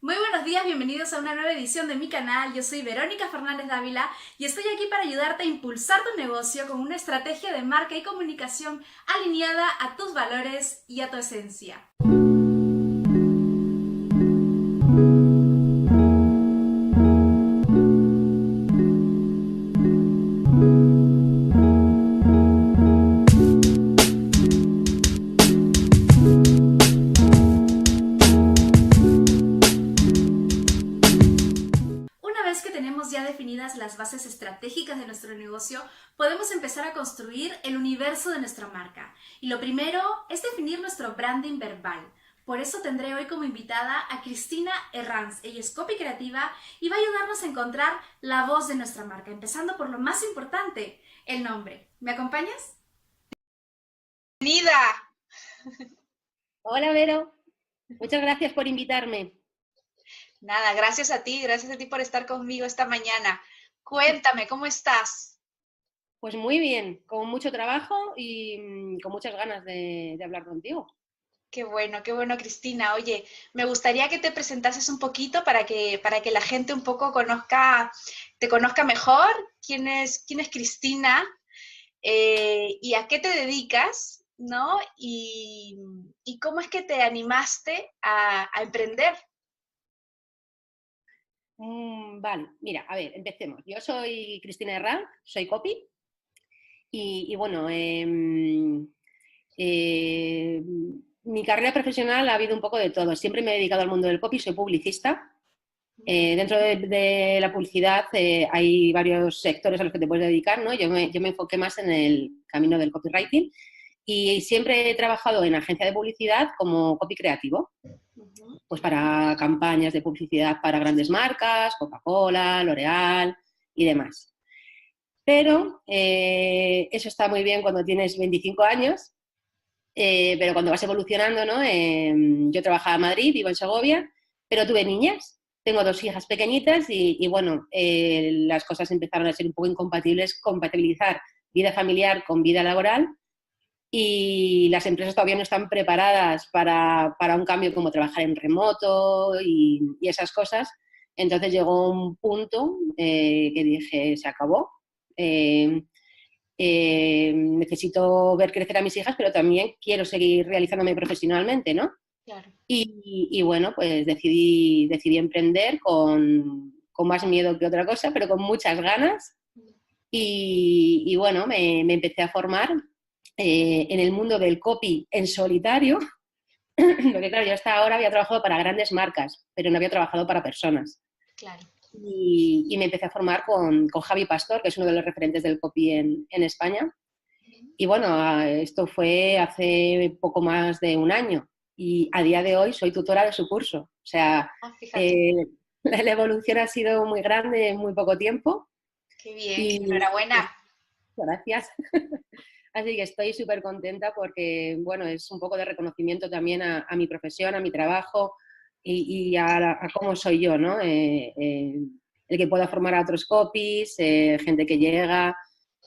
Muy buenos días, bienvenidos a una nueva edición de mi canal. Yo soy Verónica Fernández Dávila y estoy aquí para ayudarte a impulsar tu negocio con una estrategia de marca y comunicación alineada a tus valores y a tu esencia. Una vez que tenemos ya definidas las bases estratégicas de nuestro negocio, podemos empezar a construir el universo de nuestra marca. Y lo primero es definir nuestro branding verbal. Por eso tendré hoy como invitada a Cristina Herranz. Ella es copy creativa y va a ayudarnos a encontrar la voz de nuestra marca, empezando por lo más importante, el nombre. ¿Me acompañas? Bienvenida. Hola, Vero. Muchas gracias por invitarme. Nada, gracias a ti por estar conmigo esta mañana. Cuéntame, ¿cómo estás? Pues muy bien, con mucho trabajo y con muchas ganas de hablar contigo. Qué bueno, Cristina. Oye, me gustaría que te presentases un poquito para que la gente un poco te conozca mejor. ¿Quién es Cristina? ¿Y a qué te dedicas? ¿No? Y cómo es que te animaste a emprender. Vale, mira, a ver, empecemos. Yo soy Cristina Herranz, soy copy y bueno, mi carrera profesional ha habido un poco de todo. Siempre me he dedicado al mundo del copy, soy publicista. Dentro de la publicidad hay varios sectores a los que te puedes dedicar, ¿no? Yo me enfoqué más en el camino del copywriting y siempre he trabajado en agencia de publicidad como copy creativo, pues para campañas de publicidad para grandes marcas, Coca-Cola, L'Oréal y demás. Pero eso está muy bien cuando tienes 25 años, pero cuando vas evolucionando, ¿no? Yo trabajaba en Madrid, vivo en Segovia, pero tuve niñas. Tengo 2 hijas pequeñitas y bueno, las cosas empezaron a ser un poco incompatibles, compatibilizar vida familiar con vida laboral y las empresas todavía no están preparadas para un cambio como trabajar en remoto y esas cosas. Entonces llegó un punto que dije, se acabó. Necesito ver crecer a mis hijas, pero también quiero seguir realizándome profesionalmente, ¿no? Claro. Y bueno, pues decidí emprender con más miedo que otra cosa, pero con muchas ganas. Y bueno, me empecé a formar en el mundo del copy en solitario, porque claro, yo hasta ahora había trabajado para grandes marcas, pero no había trabajado para personas. Claro. Y me empecé a formar con Javi Pastor, que es uno de los referentes del copy en España. Y bueno, esto fue hace poco más de un año y a día de hoy soy tutora de su curso. O sea, Fíjate. la evolución ha sido muy grande en muy poco tiempo. Qué bien, Y enhorabuena. gracias. Así que estoy súper contenta porque, bueno, es un poco de reconocimiento también a mi profesión, a mi trabajo y a cómo soy yo, ¿no? El que pueda formar a otros copies, gente que llega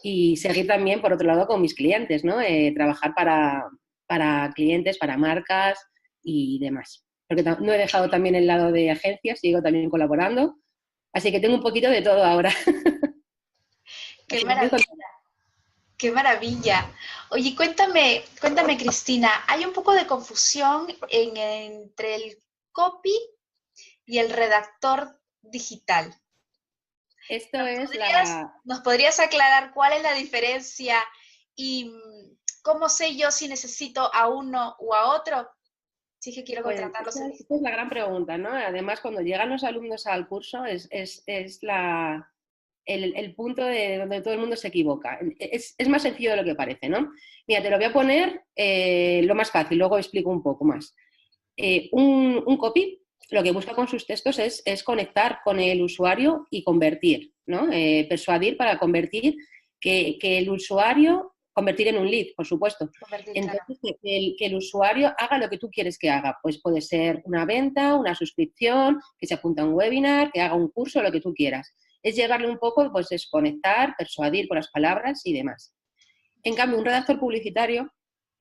y seguir también, por otro lado, con mis clientes, ¿no? Trabajar para clientes, para marcas y demás. Porque no he dejado también el lado de agencias, sigo también colaborando. Así que tengo un poquito de todo ahora. Qué Así que muy maravilla. contenta. Qué maravilla. Oye, cuéntame, Cristina, hay un poco de confusión entre el copy y el redactor digital. Esto ¿Nos es podrías, la... nos podrías aclarar cuál es la diferencia y cómo sé yo si necesito a uno o a otro? Si es que quiero Pues contratarlos en esta es la gran pregunta, ¿no? Además, cuando llegan los alumnos al curso es el punto de donde todo el mundo se equivoca. Es más sencillo de lo que parece, ¿no? Mira, te lo voy a poner lo más fácil, luego explico un poco más. Un copy lo que busca con sus textos es conectar con el usuario y convertir, ¿no? Persuadir para convertir, que el usuario, convertir en un lead, por supuesto. convertir, claro. Entonces, que el usuario haga lo que tú quieres que haga. Pues puede ser una venta, una suscripción, que se apunte a un webinar, que haga un curso, lo que tú quieras. Es llevarle un poco, pues es conectar, persuadir con las palabras y demás. En cambio, un redactor publicitario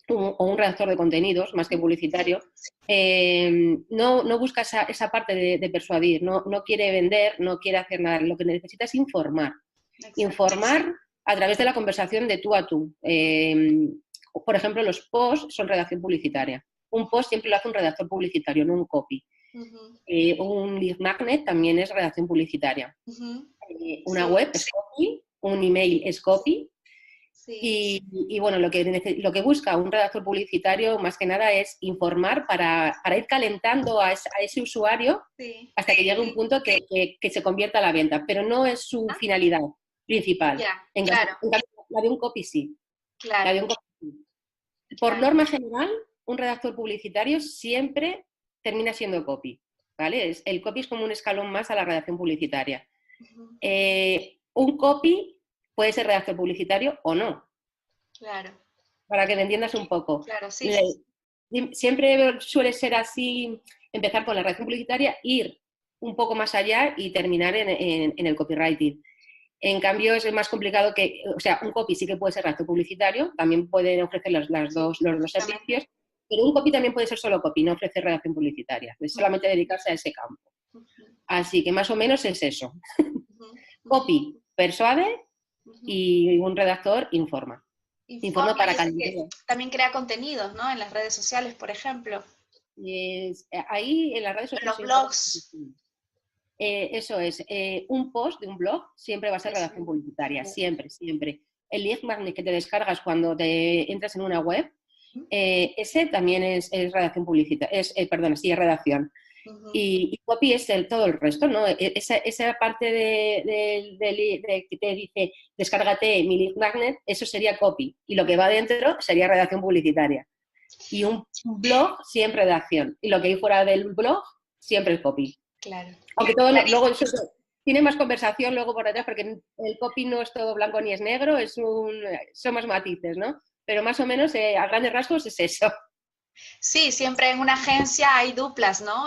o un redactor de contenidos, más que publicitario, no busca esa parte de persuadir, no quiere vender, no quiere hacer nada. Lo que necesita es informar. Exacto. Informar a través de la conversación de tú a tú. Por ejemplo, los posts son redacción publicitaria. Un post siempre lo hace un redactor publicitario, no un copy. Un lead magnet también es redacción publicitaria. Una web es copy, un email es copy. Sí. Y bueno, lo que busca un redactor publicitario más que nada es informar para ir calentando a ese usuario hasta que llegue un punto que se convierta a la venta, pero no es su finalidad principal. Claro. La de un copy sí. Claro. La de un copy sí. Por norma general, un redactor publicitario siempre termina siendo copy, ¿vale? El copy es como un escalón más a la redacción publicitaria. Un copy puede ser redactor publicitario o no. Claro. Para que me entiendas un poco. Claro, sí. Siempre suele ser así, empezar con la redacción publicitaria, ir un poco más allá y terminar en el copywriting. En cambio, es más complicado o sea, un copy sí que puede ser redactor publicitario, también pueden ofrecer los dos servicios, pero un copy también puede ser solo copy, no ofrecer redacción publicitaria, es solamente dedicarse a ese campo. Así que más o menos es eso. Copy persuade y un redactor informa. Informa para calidad. También crea contenidos, ¿no? En las redes sociales, por ejemplo. Ahí en las redes sociales. Los blogs. Eso es. Un post de un blog siempre va a ser redacción publicitaria. Siempre, siempre. El lead magnet que te descargas cuando te entras en una web, ese también es redacción publicitaria. Es redacción. Y copy es todo el resto, ¿no? Esa parte de que te dice descárgate mi lead magnet, eso sería copy. Y lo que va dentro sería redacción publicitaria. Y un blog siempre redacción. Y lo que hay fuera del blog siempre es copy. Claro. Aunque todo luego eso tiene más conversación luego por detrás, porque el copy no es todo blanco ni es negro, son más matices, ¿no? Pero más o menos a grandes rasgos es eso. Sí, siempre en una agencia hay duplas, ¿no?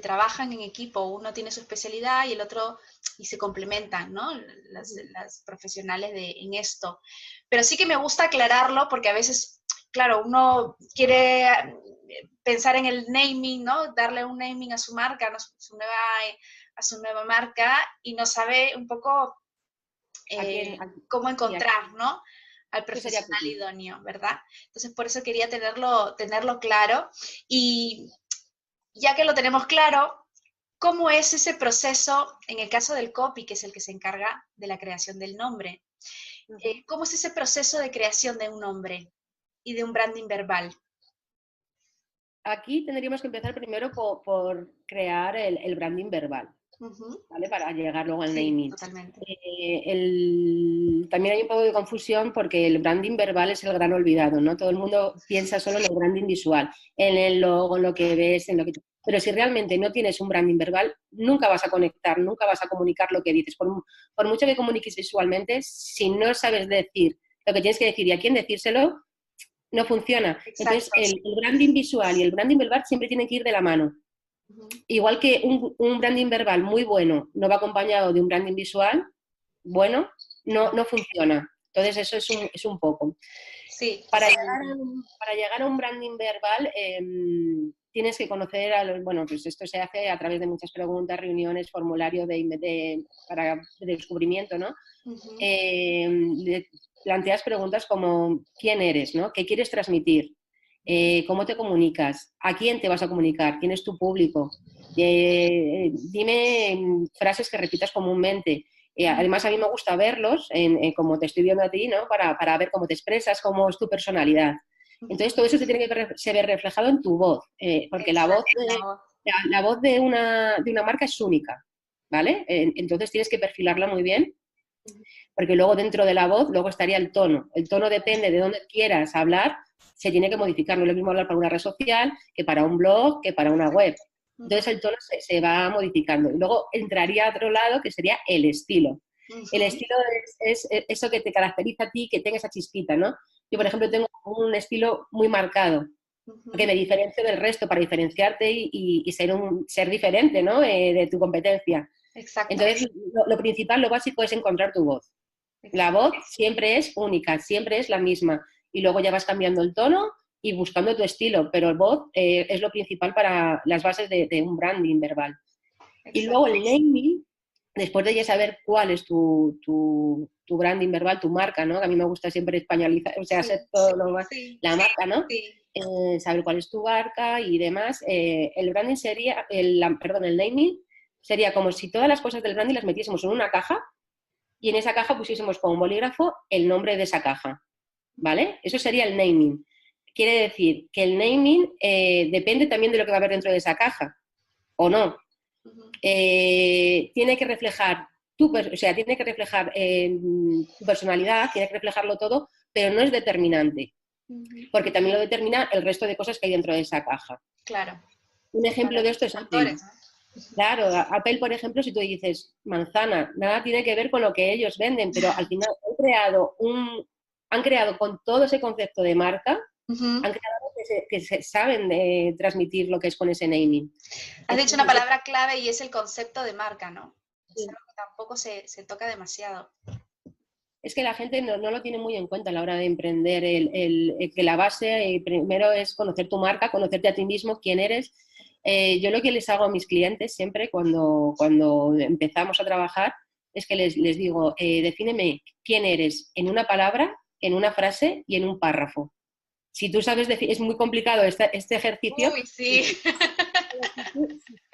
Trabajan en equipo, uno tiene su especialidad y el otro, y se complementan, ¿no? Las profesionales en esto. Pero sí que me gusta aclararlo porque a veces, claro, uno quiere pensar en el naming, ¿no? Darle un naming a su marca, ¿no? a su nueva marca y no sabe un poco cómo encontrar, ¿no? Al profesional idóneo, ¿verdad? Entonces, por eso quería tenerlo claro. Y ya que lo tenemos claro, ¿cómo es ese proceso en el caso del copy, que es el que se encarga de la creación del nombre? ¿Cómo es ese proceso de creación de un nombre y de un branding verbal? Aquí tendríamos que empezar primero por crear el branding verbal. ¿Vale? Para llegar luego al naming. Totalmente. También hay un poco de confusión porque el branding verbal es el gran olvidado, ¿no? Todo el mundo piensa solo en el branding visual, en el logo, en lo que ves, pero si realmente no tienes un branding verbal, nunca vas a conectar, nunca vas a comunicar lo que dices. Por mucho que comuniques visualmente, si no sabes decir lo que tienes que decir y a quién decírselo, no funciona. Exacto. Entonces, el branding visual y el branding verbal siempre tienen que ir de la mano. Igual que un branding verbal muy bueno no va acompañado de un branding visual bueno, no funciona. Entonces eso es un poco. Sí. Para llegar a un branding verbal tienes que conocer bueno, pues esto se hace a través de muchas preguntas, reuniones, formulario para descubrimiento, ¿no? Planteas preguntas como ¿quién eres? ¿No? ¿Qué quieres transmitir? ¿Cómo te comunicas? ¿A quién te vas a comunicar? ¿Quién es tu público? Dime frases que repitas comúnmente. Además, a mí me gusta verlos, como te estoy viendo a ti, ¿no? Para ver cómo te expresas, cómo es tu personalidad. Entonces, todo eso se tiene que se ve reflejado en tu voz, porque la voz de una marca es única, ¿vale? Entonces, tienes que perfilarla muy bien, porque luego dentro de la voz, luego estaría el tono. El tono depende de dónde quieras hablar, se tiene que modificar. No es lo mismo hablar para una red social que para un blog, que para una web. Entonces el tono se va modificando. Y luego entraría a otro lado, que sería el estilo. El estilo es eso que te caracteriza a ti, que tenga esa chispita, ¿no? Yo, por ejemplo, tengo un estilo muy marcado, que me diferencio del resto para diferenciarte y ser diferente, ¿no? De tu competencia. Exacto. Entonces, lo principal, lo básico es encontrar tu voz. La voz siempre es única, siempre es la misma. Y luego ya vas cambiando el tono y buscando tu estilo, pero el voz es lo principal para las bases de un branding verbal. Exacto. Y luego el naming, después de ya saber cuál es tu branding verbal, tu marca, ¿no? Que a mí me gusta siempre españolizar, o sea, Sí, hacer todo lo más, sí, la marca, ¿no? sí. Saber cuál es tu marca y demás. El branding sería, el naming sería como si todas las cosas del branding las metiésemos en una caja y en esa caja pusiésemos con un bolígrafo el nombre de esa caja, ¿vale? Eso sería el naming. Quiere decir que el naming depende también de lo que va a haber dentro de esa caja, ¿o no? Tiene que reflejar tiene que reflejar tu personalidad, tiene que reflejarlo todo, pero no es determinante, porque también lo determina el resto de cosas que hay dentro de esa caja. Claro. Un ejemplo Para de esto los es Apple. autores, ¿no? Claro, Apple, por ejemplo, si tú dices manzana, nada tiene que ver con lo que ellos venden, pero al final han creado con todo ese concepto de marca, han creado que se saben transmitir lo que es con ese naming. Has dicho Entonces, una palabra clave y es el concepto de marca, ¿no? sí. Es algo que tampoco se toca demasiado. Es que la gente no lo tiene muy en cuenta a la hora de emprender, que la base primero es conocer tu marca, conocerte a ti mismo, quién eres. Yo lo que les hago a mis clientes siempre cuando empezamos a trabajar es que les digo, defíneme quién eres en una palabra, en una frase y en un párrafo. Si tú sabes decir, es muy complicado este ejercicio. Uy, sí.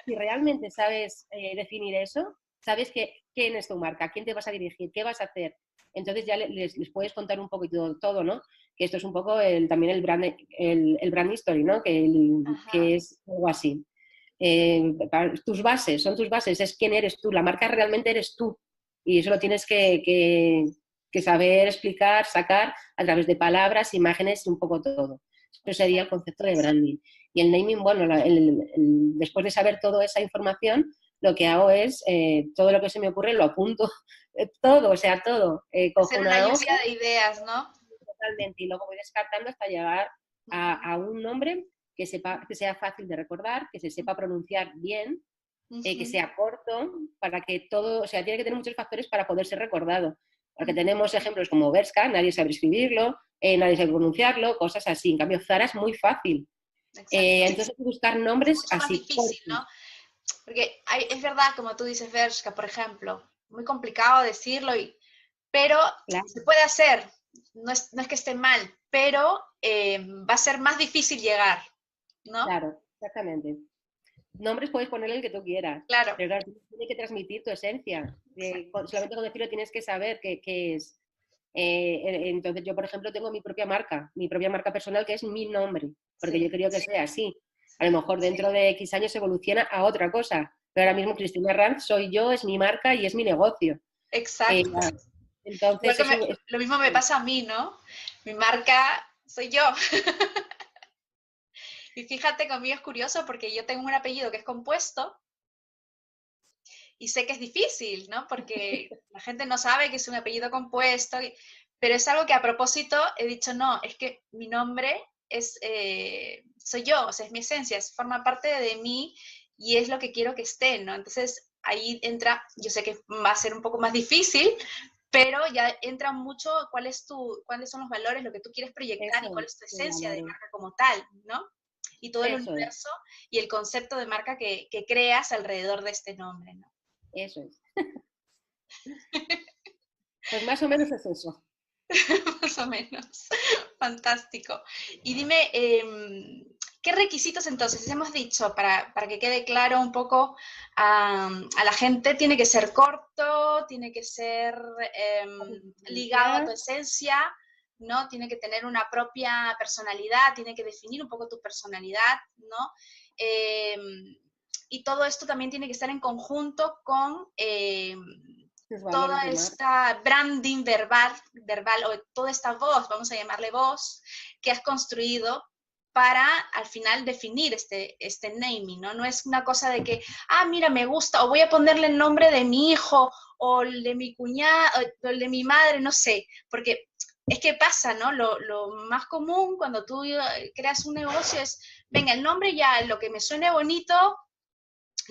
Si realmente sabes definir eso, sabes quién es tu marca, a quién te vas a dirigir, qué vas a hacer. Entonces ya les puedes contar un poquito todo, ¿no? Que esto es un poco también el brand history, ¿no? Que es algo así. Tus bases, son tus bases, es quién eres tú, la marca realmente eres tú. Y eso lo tienes que saber explicar, sacar a través de palabras, imágenes y un poco todo. Eso sería el concepto de branding. Y el naming, bueno, después de saber toda esa información, lo que hago es, todo lo que se me ocurre lo apunto, todo, o sea, todo. Cojo Hacer una una lluvia hoja, de ideas, ¿no? totalmente, y luego voy descartando hasta llegar a un nombre que sea fácil de recordar, que se sepa pronunciar bien, que sea corto, para que todo, o sea, tiene que tener muchos factores para poder ser recordado. Porque tenemos ejemplos como Bershka, nadie sabe escribirlo, nadie sabe pronunciarlo, cosas así. En cambio, Zara es muy fácil. Entonces, buscar nombres mucho más así difícil, cortos. ¿no? Porque es verdad, como tú dices, Bershka, por ejemplo, muy complicado decirlo, pero Claro. se puede hacer. No es que esté mal, pero va a ser más difícil llegar, ¿no? Claro, exactamente. Nombres puedes ponerle el que tú quieras, Claro. pero claro, tienes que transmitir tu esencia. Solamente con decirlo tienes que saber qué es. Entonces yo, por ejemplo, tengo mi propia marca personal, que es mi nombre, porque Sí. yo creo que sea así. A lo mejor dentro de X años evoluciona a otra cosa, pero ahora mismo Cristina Ranz soy yo, es mi marca y es mi negocio. Exacto. Igual Entonces, que lo mismo me pasa a mí, ¿no? Mi marca soy yo. Y fíjate, conmigo es curioso porque yo tengo un apellido que es compuesto y sé que es difícil, ¿no? Porque la gente no sabe que es un apellido compuesto, pero es algo que a propósito he dicho, no, es que mi nombre soy yo, o sea, es mi esencia, forma parte de mí y es lo que quiero que esté, ¿no? Entonces ahí entra, yo sé que va a ser un poco más difícil, pero ya entra mucho cuáles son los valores, lo que tú quieres proyectar y cuál es tu esencia de marca como tal, ¿no? Y todo el universo y el concepto de marca que creas alrededor de este nombre, ¿no? Eso es. Pues más o menos es eso. Más o menos. Fantástico. Y dime, ¿qué requisitos entonces hemos dicho para que quede claro un poco a la gente? Tiene que ser corto, tiene que ser ligado a tu esencia, ¿no? Tiene que tener una propia personalidad, tiene que definir un poco tu personalidad, ¿no? Y todo esto también tiene que estar en conjunto con toda esta branding verbal o toda esta voz, vamos a llamarle voz, que has construido para al final definir este naming, ¿no? No es una cosa de que, mira, me gusta, o voy a ponerle el nombre de mi hijo, o el de mi cuñada, o el de mi madre, no sé, porque es que pasa, ¿no? Lo más común cuando tú creas un negocio es, venga, el nombre ya, lo que me suene bonito,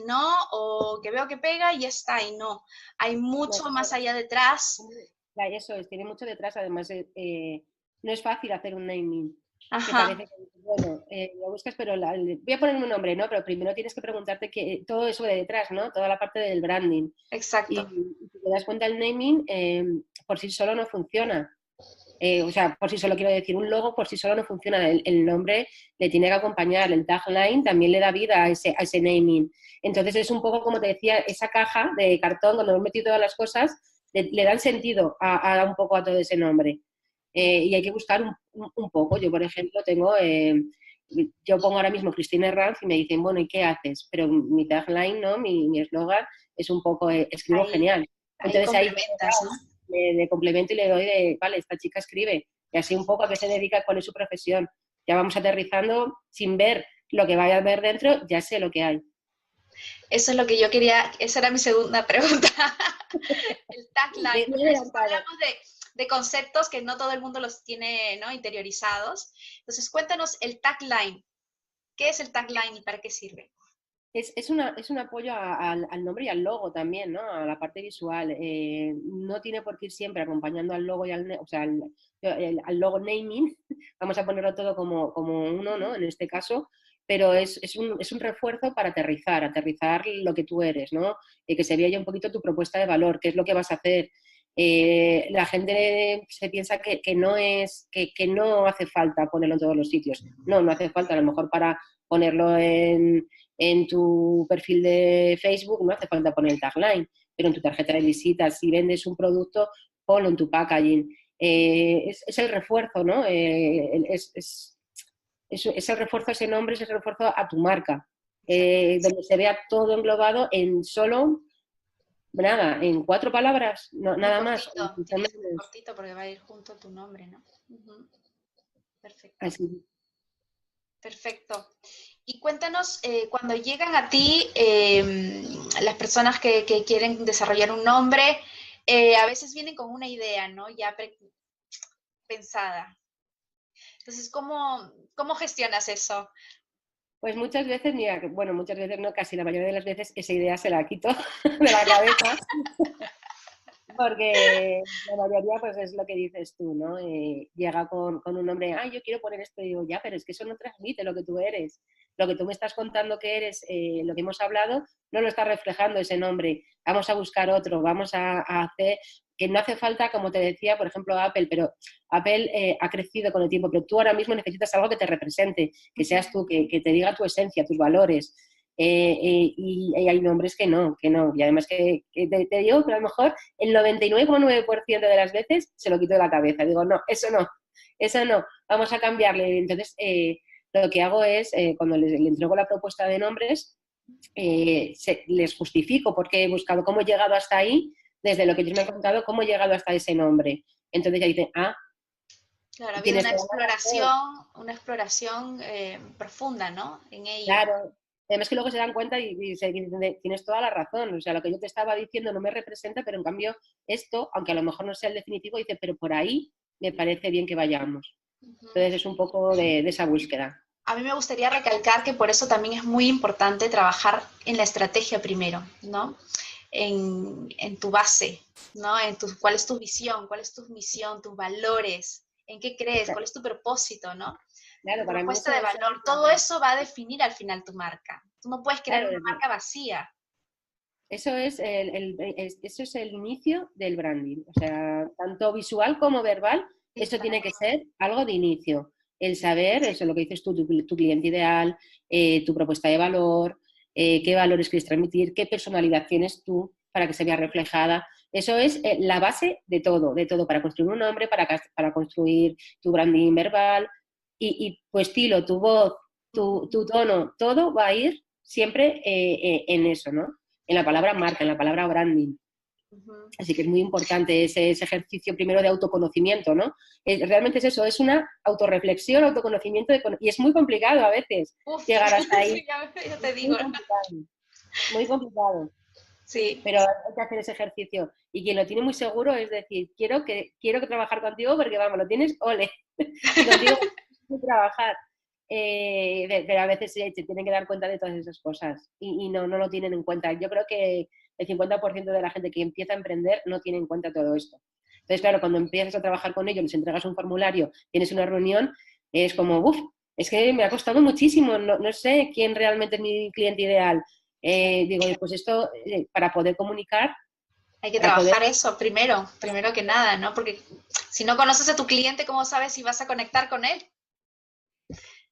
¿no? O que veo que pega y ya está, y no. Hay mucho más allá detrás. Eso es, tiene mucho detrás, además no es fácil hacer un naming. que Ajá, parece que, bueno, lo buscas, pero voy a poner un nombre, ¿no? Pero primero tienes que preguntarte todo eso de detrás, ¿no? Toda la parte del branding. exacto. Y si te das cuenta, el naming por sí solo no funciona. O sea, por sí solo quiero decir, un logo por sí solo no funciona. El nombre le tiene que acompañar, el tagline también le da vida a ese naming. Entonces es un poco como te decía, esa caja de cartón donde hemos metido todas las cosas, le dan sentido un poco a todo ese nombre. Y hay que buscar un poco. Yo, por ejemplo, yo pongo ahora mismo Cristina Herranz y me dicen, bueno, ¿y qué haces? Pero mi tagline, ¿no? Mi eslogan es un poco, escribo Ahí, genial. ahí Entonces ahí complementas, ¿no? le complemento y le doy vale, esta chica escribe, y así un poco a qué se dedica, cuál es su profesión. Ya vamos aterrizando sin ver lo que vaya a ver dentro, ya sé lo que hay. Eso es lo que yo quería, esa era mi segunda pregunta. El tagline, Me he porque a veces adelantado. hablamos de conceptos que no todo el mundo los tiene, ¿no?, interiorizados. Entonces, cuéntanos el tagline. ¿Qué es el tagline y para qué sirve? Es un apoyo al nombre y al logo también, ¿no? A la parte visual. No tiene por qué ir siempre acompañando al logo y o sea, al logo naming, vamos a ponerlo todo como uno, ¿no? En este caso, pero es un refuerzo para aterrizar lo que tú eres, ¿no? Que se vea ya un poquito tu propuesta de valor, qué es lo que vas a hacer. La gente se piensa que no hace falta ponerlo en todos los sitios. No, no hace falta, a lo mejor para ponerlo en tu perfil de Facebook no hace falta poner el tagline, pero en tu tarjeta de visitas, si vendes un producto, ponlo en tu packaging. Es el refuerzo, ¿no? Es el refuerzo a ese nombre, es el refuerzo a tu marca, donde se vea todo englobado en solo, nada, en 4 palabras, no, Muy nada más. cortito, tiene que ser muy cortito porque va a ir junto a tu nombre, ¿no? Ujú. Perfecto, Así. perfecto. Y cuéntanos, cuando llegan a ti las personas que quieren desarrollar un nombre, a veces vienen con una idea, ¿no? Ya pensada. Entonces, ¿cómo gestionas eso? Pues muchas veces, mira, bueno, muchas veces no, casi la mayoría de las veces esa idea se la quito de la cabeza. Porque la mayoría, pues es lo que dices tú, ¿no? Llega con un nombre, yo quiero poner esto, y digo, ya, pero es que eso no transmite lo que tú eres. Lo que tú me estás contando que eres, lo que hemos hablado, no lo está reflejando ese nombre. Vamos a buscar otro, vamos a hacer, que no hace falta, como te decía, por ejemplo, Apple, pero Apple ha crecido con el tiempo, pero tú ahora mismo necesitas algo que te represente, que seas tú, que te diga tu esencia, tus valores. Y hay nombres que no. Y además que te digo que a lo mejor el 99,9% de las veces se lo quito de la cabeza. Digo, no, eso no, vamos a cambiarle. Entonces, lo que hago es, cuando le entrego la propuesta de nombres, les justifico por qué he buscado, cómo he llegado hasta ahí, desde lo que ellos me han contado, cómo he llegado hasta ese nombre. Entonces ya dicen, Claro, ha habido tienes toda la razón. una exploración profunda, ¿no? En ello. Claro. Además que luego se dan cuenta y se dicen, tienes toda la razón, o sea, lo que yo te estaba diciendo no me representa, pero en cambio esto, aunque a lo mejor no sea el definitivo, dice, pero por ahí me parece bien que vayamos. Ujú. Entonces es un poco de esa búsqueda. A mí me gustaría recalcar que por eso también es muy importante trabajar en la estrategia primero, ¿no? En tu base, ¿no? Cuál es tu visión, cuál es tu misión, tus valores, en qué crees, cuál es tu propósito, ¿no? Tu Claro, para mí propuesta eso, de eso valor, todo eso va a definir al final tu marca. Tú no puedes crear claro, una marca vacía. eso es el inicio del branding. O sea, tanto visual como verbal, eso tiene que Exacto. ser algo de inicio. El saber, eso es lo que dices tú, tu cliente ideal, tu propuesta de valor, qué valores quieres transmitir, qué personalidad tienes tú para que se vea reflejada. Eso es la base de todo, para construir un nombre, para construir tu branding verbal y tu estilo, tu voz, tu tono, todo va a ir siempre en eso, ¿no? En la palabra marca, en la palabra branding. Ujú. Así que es muy importante ese ejercicio primero de autoconocimiento, ¿no? Realmente es eso, es una autorreflexión, autoconocimiento, y es muy complicado a veces Uf, llegar hasta ahí. sí, ya Es te digo. muy complicado, muy complicado. Sí, Pero hay que hacer ese ejercicio. Y quien lo tiene muy seguro es decir, quiero que trabajar contigo porque, vamos, lo tienes, ole. Y contigo quiero trabajar. Pero a veces se tienen que dar cuenta de todas esas cosas y no lo tienen en cuenta. Yo creo que el 50% de la gente que empieza a emprender no tiene en cuenta todo esto. Entonces, claro, cuando empiezas a trabajar con ellos, les entregas un formulario, tienes una reunión, Es como, uff, es que me ha costado muchísimo, no sé quién realmente es mi cliente ideal. Digo, pues esto, para poder comunicar, Hay que para poder, trabajar eso primero que nada, ¿no? Porque si no conoces a tu cliente, ¿cómo sabes si vas a conectar con él?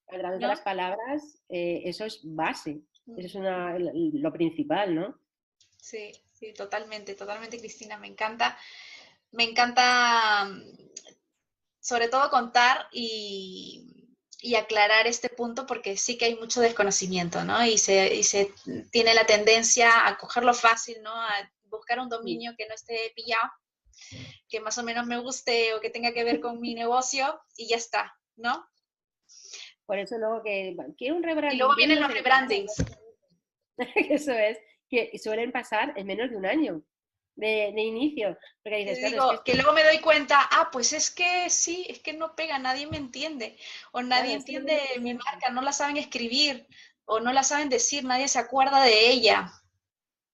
a través de las ¿No? palabras, eso es base, eso es lo principal, ¿no? Sí, sí, totalmente, Cristina. Me encanta sobre todo contar y aclarar este punto porque sí que hay mucho desconocimiento, ¿no? Y se tiene la tendencia a cogerlo fácil, ¿no? A buscar un Sí. dominio que no esté pillado, que más o menos me guste o que tenga que ver con mi negocio y ya está, ¿no? Por eso luego que quiero un Y luego rebranding, quiero un vienen no los sé qué, rebrandings. eso es, que suelen pasar en menos de un año de inicio, porque Que dices, claro, es que digo, esto, que luego me doy cuenta, pues es que sí, es que no pega, nadie me entiende, o claro, nadie es que no entiende tiene mi sentido. marca, no la saben escribir, o no la saben decir, nadie se acuerda de ella,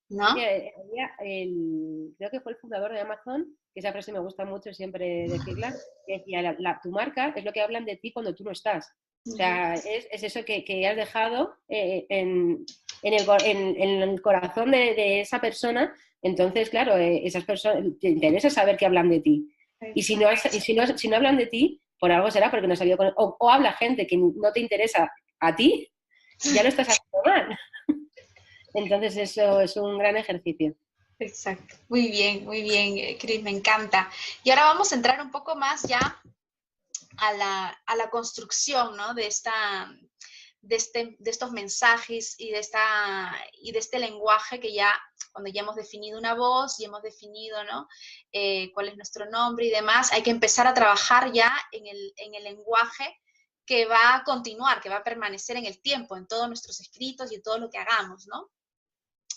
Sí, ¿no? creo que fue el fundador de Amazon, que esa frase me gusta mucho siempre decirla, que decía, tu marca es lo que hablan de ti cuando tú no estás. O Ujú. sea, es eso que has dejado en el corazón de esa persona. Entonces, claro, esas personas, te interesa saber que hablan de ti. Y si no, Exacto. si no hablan de ti, por algo será porque no has sabido o habla gente que no te interesa a ti, ya lo estás haciendo mal. Entonces, eso es un gran ejercicio. Exacto. Muy bien, Cris, me encanta. Y ahora vamos a entrar un poco más ya a la construcción, ¿no? De estos mensajes y de este lenguaje que ya, cuando ya hemos definido una voz y hemos definido, ¿no? Cuál es nuestro nombre y demás, hay que empezar a trabajar ya en el lenguaje que va a continuar, que va a permanecer en el tiempo, en todos nuestros escritos y en todo lo que hagamos, ¿no?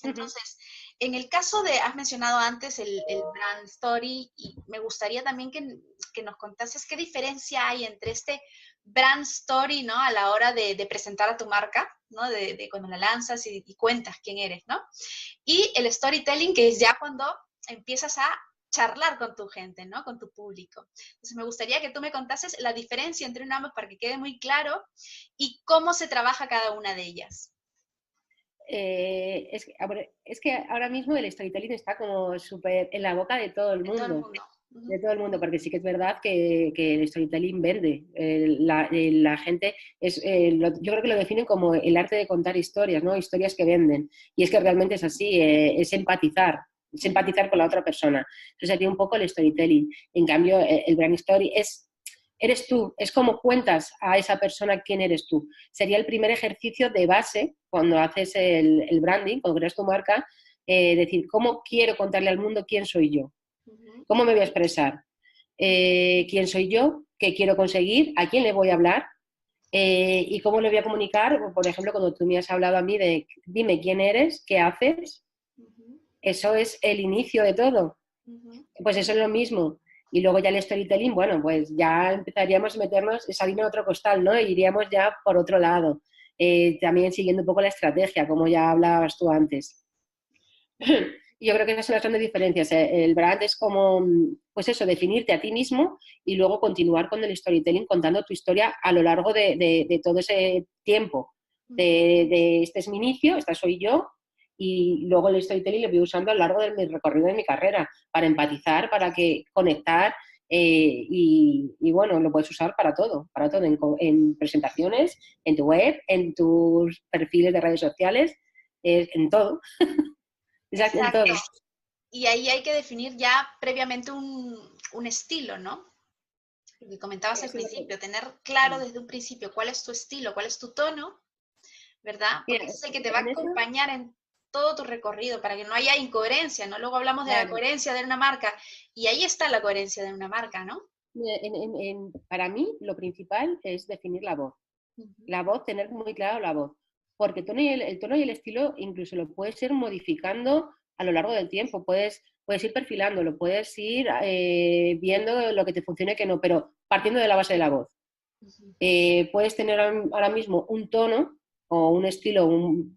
Ujú. Entonces, en el caso de, has mencionado antes el brand story, y me gustaría también que nos contases qué diferencia hay entre este brand story, ¿no? A la hora de presentar a tu marca, ¿no? De cuando la lanzas y cuentas quién eres, ¿no? Y el storytelling, que es ya cuando empiezas a charlar con tu gente, ¿no? Con tu público. Entonces, me gustaría que tú me contases la diferencia entre ambos para que quede muy claro y cómo se trabaja cada una de ellas. Es que ahora mismo el storytelling está como súper en la boca De todo el mundo. de Uh-huh. todo el mundo, porque sí que es verdad que el storytelling vende. La gente, yo creo que lo definen como el arte de contar historias, ¿no? Historias que venden. Y es que realmente es así, es empatizar con la otra persona. Eso sería un poco el storytelling. En cambio, el brand story eres tú, es como cuentas a esa persona quién eres tú. Sería el primer ejercicio de base cuando haces el branding, cuando creas tu marca, decir, ¿cómo quiero contarle al mundo quién soy yo? Uh-huh. ¿Cómo me voy a expresar? ¿Quién soy yo? ¿Qué quiero conseguir? ¿A quién le voy a hablar? ¿Y cómo le voy a comunicar? Por ejemplo, cuando tú me has hablado a mí de dime quién eres, qué haces, Uh-huh. eso es el inicio de todo. Uh-huh. Pues eso es lo mismo. Y luego ya el storytelling, bueno, pues ya empezaríamos a meternos, salir en otro costal, ¿no? E iríamos ya por otro lado. También siguiendo un poco la estrategia, como ya hablabas tú antes. Yo creo que esas son las grandes diferencias. El brand es como, pues eso, definirte a ti mismo y luego continuar con el storytelling contando tu historia a lo largo de todo ese tiempo. Este es mi inicio, esta soy yo, y luego el storytelling lo voy usando a lo largo de mi recorrido de mi carrera para empatizar, para que conectar bueno, lo puedes usar para todo, en presentaciones, en tu web, en tus perfiles de redes sociales, en todo. Exacto, en Exacto. todo. Y ahí hay que definir ya previamente un estilo, ¿no? Lo que comentabas al Eso es lo que... principio, tener claro desde un principio cuál es tu estilo, cuál es tu tono, ¿verdad? Mira, Porque ese es el que te va a en eso, acompañar en todo tu recorrido para que no haya incoherencia, ¿no? Luego hablamos de la claro, coherencia de una marca y ahí está la coherencia de una marca, ¿no? para mí lo principal es definir la voz. Uh-huh. La voz, tener muy claro la voz. Porque el tono y el estilo incluso lo puedes ir modificando a lo largo del tiempo. Puedes ir perfilándolo, puedes ir viendo lo que te funcione y que no, pero partiendo de la base de la voz. Uh-huh. Puedes tener ahora mismo un tono o un estilo,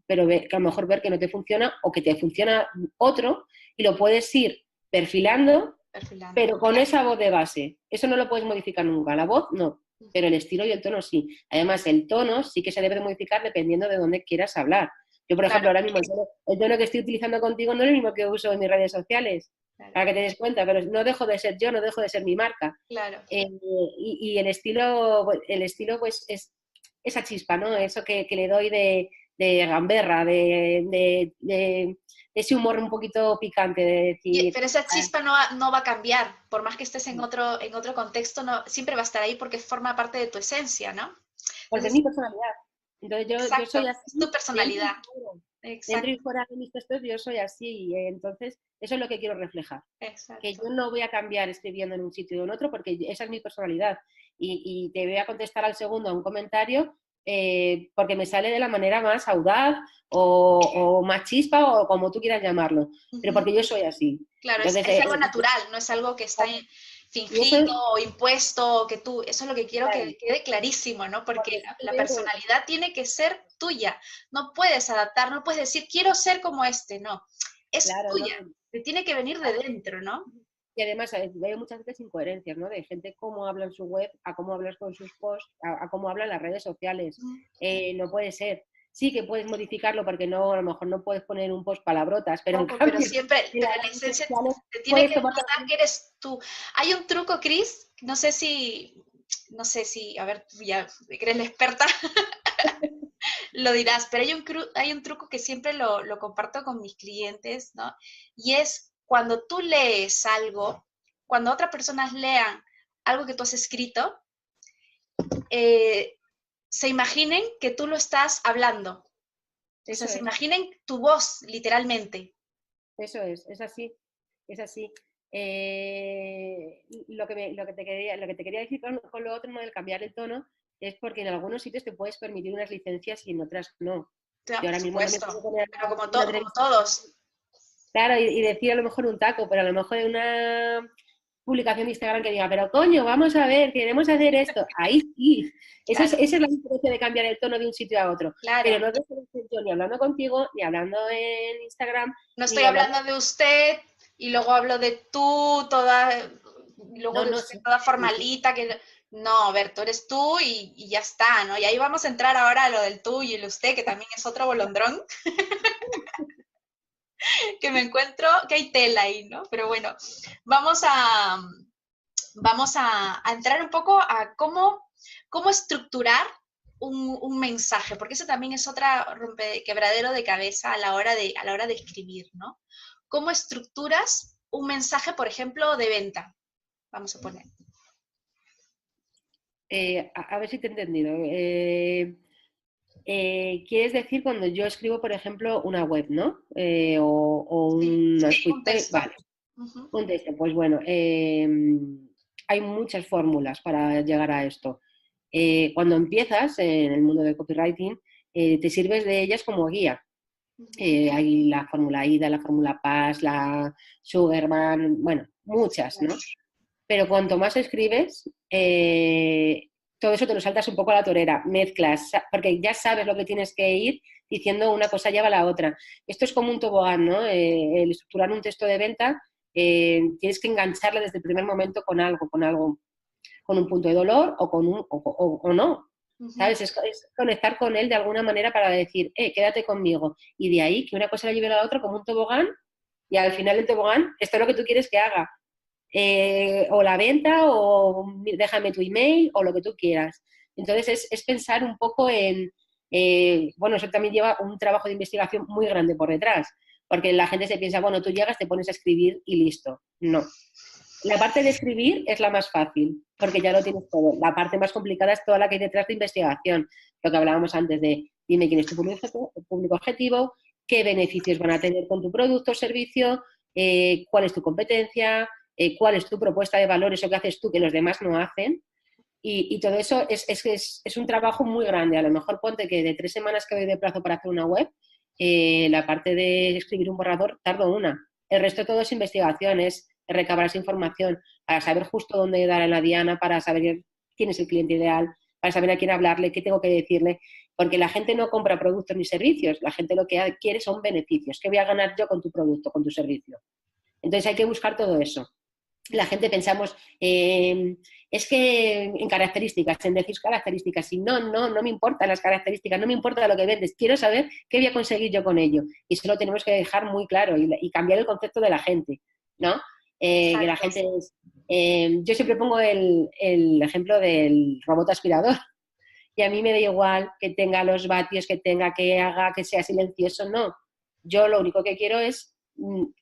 pero que a lo mejor ver que no te funciona o que te funciona otro y lo puedes ir perfilando, Perfilando. pero con esa voz de base. Eso no lo puedes modificar nunca. La voz no. pero el estilo y el tono sí. Además, el tono sí que se debe de modificar dependiendo de dónde quieras hablar. Yo, por ejemplo, ahora mismo el tono que estoy utilizando contigo no es el mismo que uso en mis redes sociales, para que te des cuenta, pero no dejo de ser yo, no dejo de ser mi marca. Claro. Y el estilo pues es esa chispa, ¿no? Eso que le doy de gamberra, de ese humor un poquito picante, de decir... Pero esa chispa no va a cambiar, por más que estés en otro contexto, no, siempre va a estar ahí porque forma parte de tu esencia, ¿no? Porque es Entonces, mi personalidad. Entonces yo soy exacto, así. es tu personalidad. Dentro Exacto, y fuera de mis textos yo soy así. Entonces eso es lo que quiero reflejar. Que exacto. yo no voy a cambiar escribiendo en un sitio o en otro porque esa es mi personalidad. Y te voy a contestar al segundo a un comentario porque me sale de la manera más audaz o más chispa o como tú quieras llamarlo. Pero porque yo soy así. Claro, Entonces, es algo natural, no es algo que está y eso, fingido o impuesto, que tú, eso es lo que quiero claro, que quede clarísimo, ¿no? Porque porque si tú la ves, personalidad tiene que ser tuya, no puedes adaptar, no puedes decir, quiero ser como este, no, es claro, tuya, no, te tiene que venir de dentro, ¿no? y además veo muchas veces incoherencias, ¿no? De gente cómo habla en su web, a cómo hablas con sus posts, a cómo hablan las redes sociales. No puede ser. Sí que puedes modificarlo porque no, a lo mejor no puedes poner un post palabrotas, pero en Poco, pero cambio siempre, en pero las la redes esencia sociales te tiene puedes que tomar... notar que eres tú. Hay un truco, Cris, no sé si, a ver, tú ya eres la experta, lo dirás, pero hay un truco que siempre lo comparto con mis clientes, ¿no? Y es cuando tú lees algo, cuando otras personas lean algo que tú has escrito, eh, se imaginen que tú lo estás hablando. O sea, Eso se es. imaginen tu voz, literalmente. Eso es así, es así. Lo que te quería decir con lo otro, ¿no? Del cambiar el tono, es porque en algunos sitios te puedes permitir unas licencias y en otras no. Ya, Yo por ahora mismo no me supuesto, puedo poner pero una como entrevista, todos. claro, y decir a lo mejor un taco, pero a lo mejor en una publicación de Instagram que diga, pero coño, vamos a ver, queremos hacer esto. Ahí sí. Claro, Esa es la diferencia de cambiar el tono de un sitio a otro. Pero claro. no dejo de ser yo ni hablando contigo, ni hablando en Instagram, No estoy ni hablando... hablando de usted y luego hablo de tú, y luego No, de no, usted sí, toda sí, sí. formalita, que no, a ver, tú eres tú y ya está, ¿no? Y ahí vamos a entrar ahora a lo del tú y el usted, que también es otro bolondrón que me encuentro, que hay tela ahí, ¿no? Pero bueno, vamos a, a entrar un poco a cómo estructurar un mensaje, porque eso también es otra quebradero de cabeza a la hora de escribir, ¿no? ¿Cómo estructuras un mensaje, por ejemplo, de venta? Vamos a poner. A ver si te he entendido. Quieres decir cuando yo escribo, por ejemplo, una web, ¿no? O Sí, una sí, un SquidPay, texto. vale, Ujú. un texto. Pues bueno, hay muchas fórmulas para llegar a esto. Cuando empiezas en el mundo del copywriting, te sirves de ellas como guía. Hay la fórmula IDA, la fórmula PAS, la Sugarman, bueno, muchas, ¿no? Pero cuanto más escribes, todo eso te lo saltas un poco a la torera, mezclas, porque ya sabes lo que tienes que ir diciendo, una cosa lleva a la otra. Esto es como un tobogán, ¿no? El estructurar un texto de venta, tienes que engancharle desde el primer momento con algo, con un punto de dolor o con o no. Ujú. ¿Sabes? Es conectar con él de alguna manera para decir, quédate conmigo. Y de ahí que una cosa la lleve a la otra como un tobogán y al final del tobogán, esto es lo que tú quieres que haga. O la venta o déjame tu email o lo que tú quieras. Entonces es pensar un poco en, bueno, eso también lleva un trabajo de investigación muy grande por detrás, porque la gente se piensa, bueno, tú llegas, te pones a escribir y listo. No. La parte de escribir es la más fácil, porque ya lo tienes todo. La parte más complicada es toda la que hay detrás de investigación, lo que hablábamos antes de dime quién es tu público objetivo, qué beneficios van a tener con tu producto o servicio, cuál es tu competencia, cuál es tu propuesta de valor, eso que haces tú que los demás no hacen. Y todo eso es un trabajo muy grande. A lo mejor ponte que de 3 semanas que doy de plazo para hacer una web, la parte de escribir un borrador tardo una. El resto todo es investigación, es recabar esa información para saber justo dónde dar en la diana, para saber quién es el cliente ideal, para saber a quién hablarle, qué tengo que decirle. Porque la gente no compra productos ni servicios, la gente lo que quiere son beneficios. ¿Qué voy a ganar yo con tu producto, con tu servicio? Entonces hay que buscar todo eso. La gente pensamos, es que en características, en decir características, y no me importan las características, no me importa lo que vendes, quiero saber qué voy a conseguir yo con ello. Y eso lo tenemos que dejar muy claro y cambiar el concepto de la gente, ¿no? Que la Exacto. gente es... yo siempre pongo el ejemplo del robot aspirador. Y a mí me da igual que tenga los vatios, que tenga, que haga, que sea silencioso, no. Yo lo único que quiero es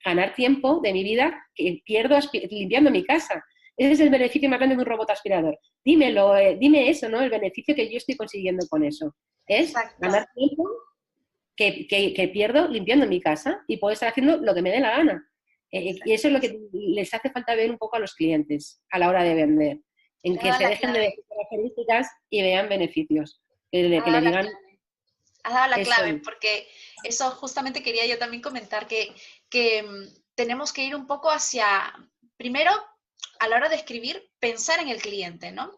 ganar tiempo de mi vida que pierdo limpiando mi casa. Ese es el beneficio más grande de un robot aspirador. Dímelo, dime eso, ¿no? El beneficio que yo estoy consiguiendo con eso. Es Exacto. ganar tiempo que pierdo limpiando mi casa y puedo estar haciendo lo que me dé la gana. Y eso es lo que les hace falta ver un poco a los clientes a la hora de vender. En Le has que dado se la dejen de clave. decir características y vean beneficios. Has Que dado le la digan clave. Has dado la eso. clave, porque eso justamente quería yo también comentar, que tenemos que ir un poco hacia, primero, a la hora de escribir, pensar en el cliente, ¿no?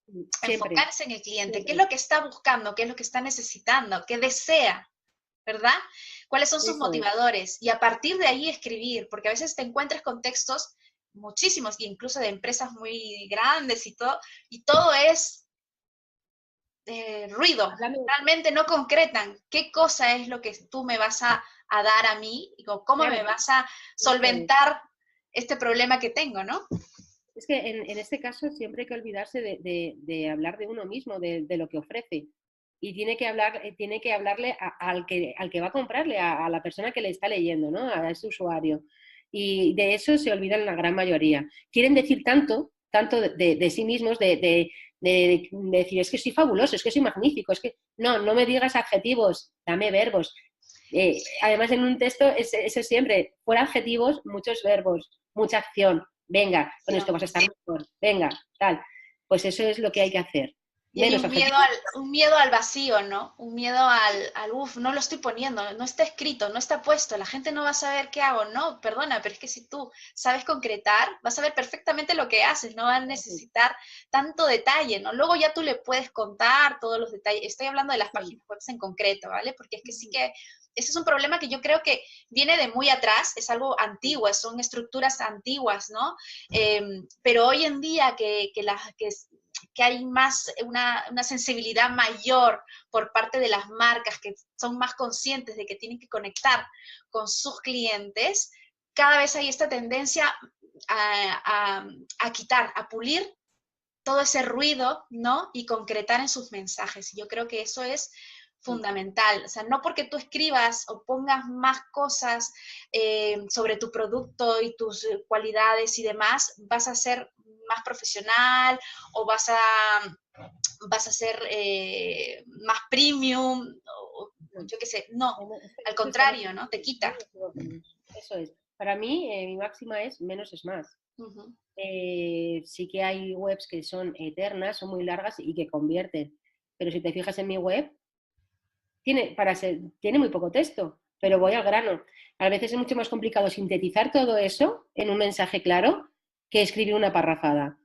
Siempre, Enfocarse en el cliente. ¿Qué es siempre. lo que está buscando? ¿Qué es lo que está necesitando? ¿Qué desea? ¿Verdad? ¿Cuáles son sus Eso es. motivadores? Y a partir de ahí escribir, porque a veces te encuentras con textos muchísimos, incluso de empresas muy grandes y todo es ruido. Háblame, Realmente no concretan qué cosa es lo que tú me vas a dar a mí, o cómo me claro, vas a eso es. solventar este problema que tengo, ¿no? Es que en este caso siempre hay que olvidarse de hablar de uno mismo, de lo que ofrece. Y tiene que hablarle al que va a comprarle, a la persona que le está leyendo, ¿no? A ese usuario. Y de eso se olvidan la gran mayoría. Quieren decir tanto de sí mismos, de decir, es que soy fabuloso, es que soy magnífico, es que no me digas adjetivos, dame verbos. Además, en un texto, eso siempre, fuera adjetivos, muchos verbos, mucha acción. Venga, con esto vas a estar mejor. Venga, tal. Pues eso es lo que hay que hacer. Y hay Menos adjetivos. un miedo al vacío, ¿no? Un miedo uff, no lo estoy poniendo, no está escrito, no está puesto, la gente no va a saber qué hago. No, perdona, pero es que si tú sabes concretar, vas a ver perfectamente lo que haces, no va a necesitar tanto detalle, ¿no? Luego ya tú le puedes contar todos los detalles. Estoy hablando de las páginas web en concreto, ¿vale? Porque es que sí que ese es un problema que yo creo que viene de muy atrás, es algo antiguo, son estructuras antiguas, ¿no? Pero hoy en día que hay más una sensibilidad mayor por parte de las marcas que son más conscientes de que tienen que conectar con sus clientes, cada vez hay esta tendencia a quitar, a pulir todo ese ruido, ¿no? Y concretar en sus mensajes. Y yo creo que eso es fundamental. O sea, no porque tú escribas o pongas más cosas sobre tu producto y tus cualidades y demás, vas a ser más profesional o vas a ser más premium, o yo qué sé. No, al Eso estamos, contrario, ¿no? Te quita. eso es. Para mí, mi máxima es menos es más. Uh-huh. Sí que hay webs que son eternas, son muy largas y que convierten. Pero si te fijas en mi web, tiene muy poco texto, pero voy al grano. A veces es mucho más complicado sintetizar todo eso en un mensaje claro que escribir una parrafada.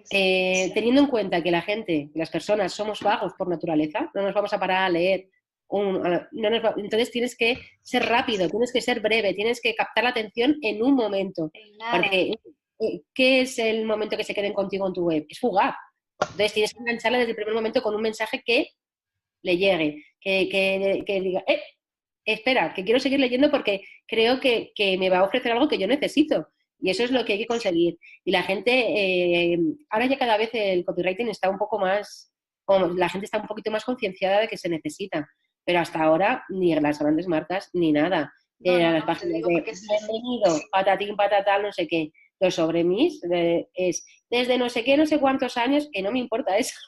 Teniendo en cuenta que la gente, las personas, somos vagos por naturaleza, no nos vamos a parar a leer. Entonces tienes que ser rápido, tienes que ser breve, tienes que captar la atención en un momento. Porque, ¿qué es el momento que se queden contigo en tu web? Es fugaz. Entonces tienes que engancharla desde el primer momento con un mensaje que le llegue, que diga, espera, que quiero seguir leyendo porque creo que me va a ofrecer algo que yo necesito. Y eso es lo que hay que conseguir. Y la gente, ahora ya cada vez el copywriting está un poco más, la gente está un poquito más concienciada de que se necesita. Pero hasta ahora ni las grandes marcas ni nada. Las Te páginas digo de porque bienvenido, patatín, patatal, no sé qué. Lo sobre mis es desde no sé qué, no sé cuántos años, que no me importa eso.